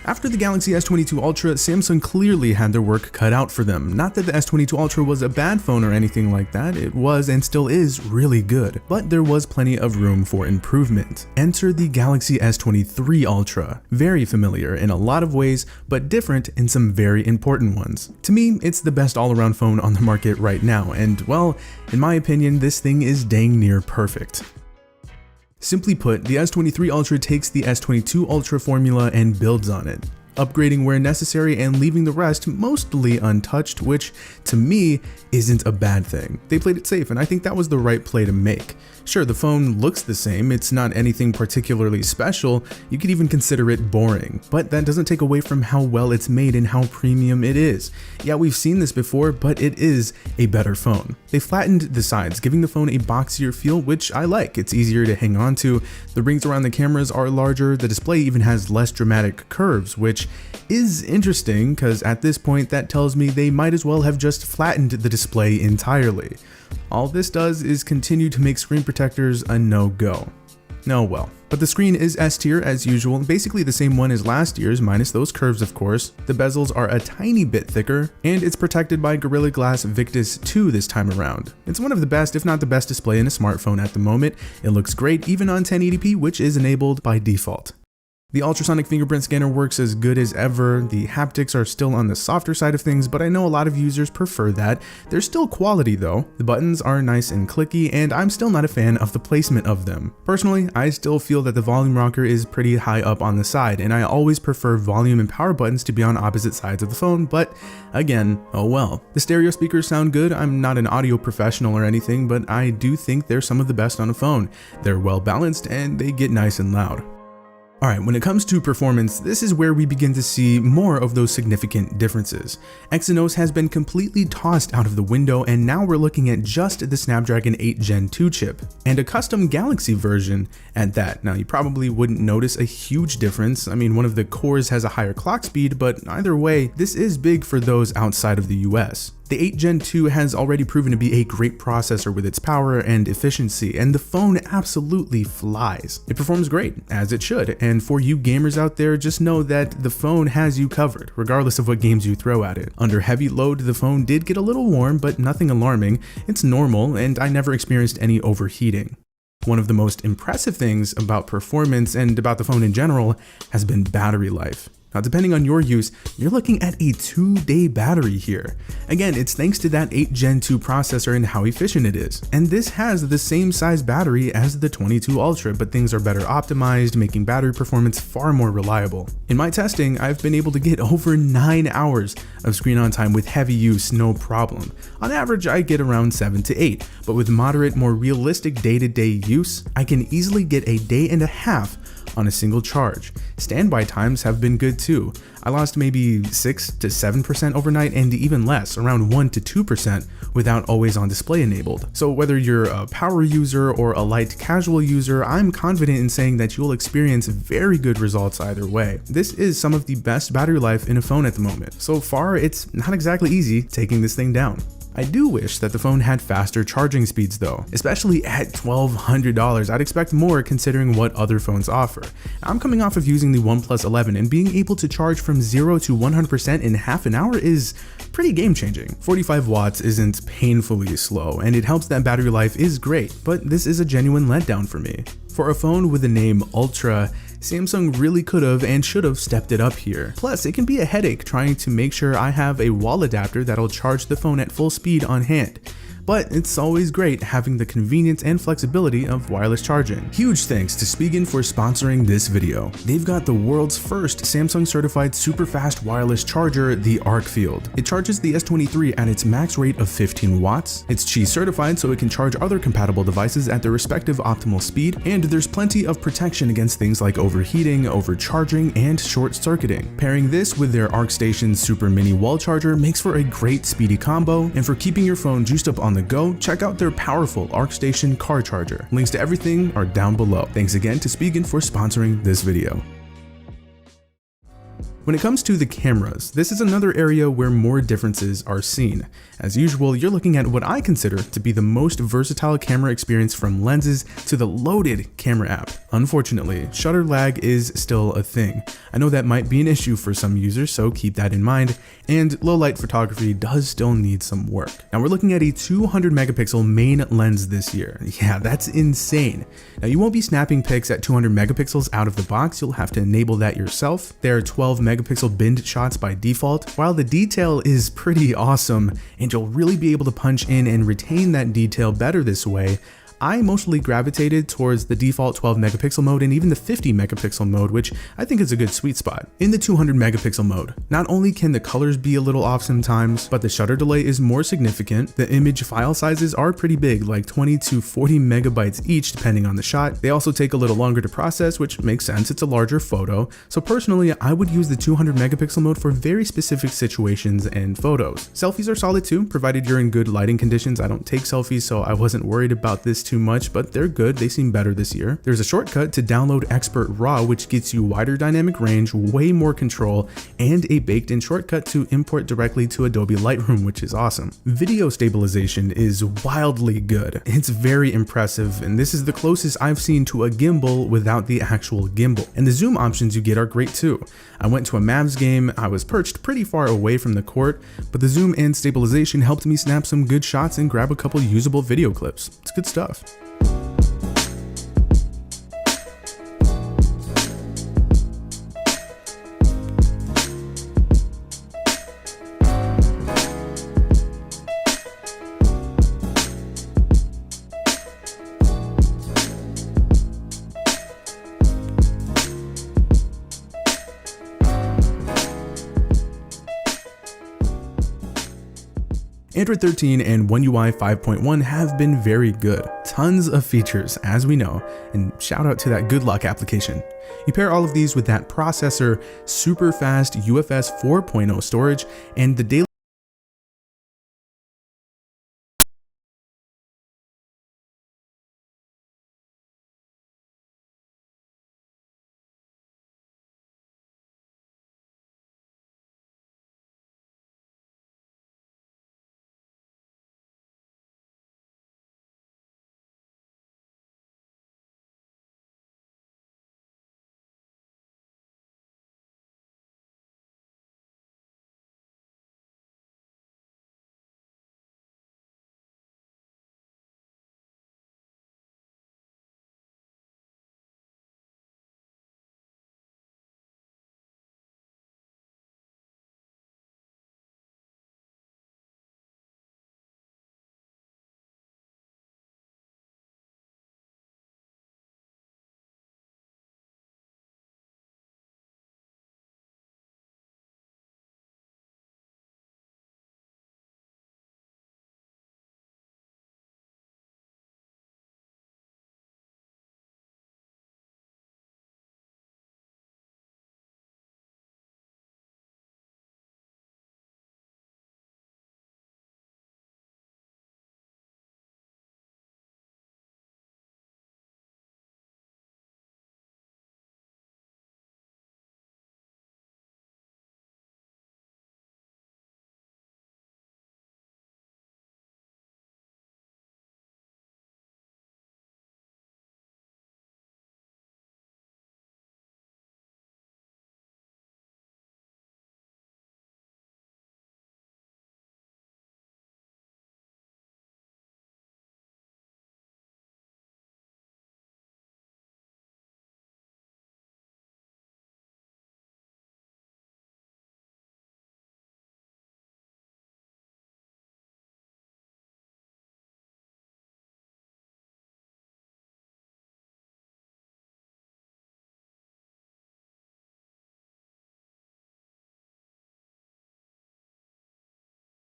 After the Galaxy S22 Ultra, Samsung clearly had their work cut out for them. Not that the S22 Ultra was a bad phone or anything like that, it was and still is really good, but there was plenty of room for improvement. Enter the Galaxy S23 Ultra. Very familiar in a lot of ways, but different in some very important ones. To me, it's the best all-around phone on the market right now, and well, in my opinion, this thing is dang near perfect. Simply put, the S23 Ultra takes the S22 Ultra formula and builds on it, upgrading where necessary and leaving the rest mostly untouched, which to me isn't a bad thing. They played it safe, and I think that was the right play to make. Sure, the phone looks the same, it's not anything particularly special, you could even consider it boring, but that doesn't take away from how well it's made and how premium it is. Yeah, we've seen this before, but it is a better phone. They flattened the sides, giving the phone a boxier feel, which I like. It's easier to hang on to, the rings around the cameras are larger, the display even has less dramatic curves, which is interesting because at this point that tells me they might as well have just flattened the display entirely. All this does is continue to make screen protectors a no-go. Oh well. But the screen is S tier as usual, basically the same one as last year's minus those curves of course. The bezels are a tiny bit thicker, and it's protected by Gorilla Glass Victus 2 this time around. It's one of the best, if not the best display in a smartphone at the moment. It looks great even on 1080p, which is enabled by default. The ultrasonic fingerprint scanner works as good as ever. The haptics are still on the softer side of things, but I know a lot of users prefer that. They're still quality though. The buttons are nice and clicky, and I'm still not a fan of the placement of them. Personally, I still feel that the volume rocker is pretty high up on the side, and I always prefer volume and power buttons to be on opposite sides of the phone, but again, oh well. The stereo speakers sound good. I'm not an audio professional or anything, but I do think they're some of the best on a phone. They're well balanced and they get nice and loud. Alright, when it comes to performance, this is where we begin to see more of those significant differences. Exynos has been completely tossed out of the window, and now we're looking at just the Snapdragon 8 Gen 2 chip, and a custom Galaxy version at that. Now you probably wouldn't notice a huge difference. I mean, one of the cores has a higher clock speed, but either way, this is big for those outside of the US. The 8 Gen 2 has already proven to be a great processor with its power and efficiency, and the phone absolutely flies. It performs great, as it should, and for you gamers out there, just know that the phone has you covered, regardless of what games you throw at it. Under heavy load, the phone did get a little warm, but nothing alarming. It's normal, and I never experienced any overheating. One of the most impressive things about performance and about the phone in general has been battery life. Now, depending on your use, you're looking at a 2-day battery here. Again, it's thanks to that 8 Gen 2 processor and how efficient it is. And this has the same size battery as the 22 Ultra, but things are better optimized, making battery performance far more reliable. In my testing, I've been able to get over 9 hours of screen on time with heavy use, no problem. On average, I get around 7 to 8, but with moderate, more realistic day-to-day use, I can easily get a day and a half on a single charge. Standby times have been good too. I lost maybe 6 to 7% overnight, and even less, around 1 to 2% without always on display enabled. So whether you're a power user or a light casual user, I'm confident in saying that you'll experience very good results either way. This is some of the best battery life in a phone at the moment. So far, it's not exactly easy taking this thing down. I do wish that the phone had faster charging speeds though, especially at $1,200. I'd expect more considering what other phones offer. I'm coming off of using the OnePlus 11, and being able to charge from 0 to 100% in half an hour is pretty game changing. 45 watts isn't painfully slow, and it helps that battery life is great, but this is a genuine letdown for me. For a phone with the name Ultra, Samsung really could have and should have stepped it up here. Plus, it can be a headache trying to make sure I have a wall adapter that'll charge the phone at full speed on hand. But it's always great having the convenience and flexibility of wireless charging. Huge thanks to Spigen for sponsoring this video. They've got the world's first Samsung certified super fast wireless charger, the ArcField. It charges the S23 at its max rate of 15 watts. It's Qi certified, so it can charge other compatible devices at their respective optimal speed, and there's plenty of protection against things like overheating, overcharging, and short circuiting. Pairing this with their ArcStation Super Mini wall charger makes for a great speedy combo, and for keeping your phone juiced up on the go, check out their powerful ArcStation car charger. Links to everything are down below. Thanks again to Spigen for sponsoring this video. When it comes to the cameras, this is another area where more differences are seen. As usual, you're looking at what I consider to be the most versatile camera experience from lenses to the loaded camera app. Unfortunately, shutter lag is still a thing. I know that might be an issue for some users, so keep that in mind, and low light photography does still need some work. Now we're looking at a 200 megapixel main lens this year. Yeah, that's insane. Now you won't be snapping pics at 200 megapixels out of the box, you'll have to enable that yourself. There are 12 megapixel binned shots by default. While the detail is pretty awesome, and you'll really be able to punch in and retain that detail better this way, I mostly gravitated towards the default 12 megapixel mode and even the 50 megapixel mode, which I think is a good sweet spot. In the 200 megapixel mode, not only can the colors be a little off sometimes, but the shutter delay is more significant. The image file sizes are pretty big, like 20 to 40 megabytes each depending on the shot. They also take a little longer to process, which makes sense, it's a larger photo. So personally, I would use the 200 megapixel mode for very specific situations and photos. Selfies are solid too, provided you're in good lighting conditions. I don't take selfies, so I wasn't worried about this too much, but they're good. They seem better this year. There's a shortcut to download Expert RAW, which gets you wider dynamic range, way more control, and a baked-in shortcut to import directly to Adobe Lightroom, which is awesome. Video stabilization is wildly good. It's very impressive, and this is the closest I've seen to a gimbal without the actual gimbal. And the zoom options you get are great too. I went to a Mavs game, I was perched pretty far away from the court, but the zoom and stabilization helped me snap some good shots and grab a couple usable video clips. It's good stuff. Android 13 and One UI 5.1 have been very good. Tons of features, as we know, and shout out to that 𝗏𝗏𝗏 application. You pair all of these with that processor, super fast UFS 4.0 storage, and the daily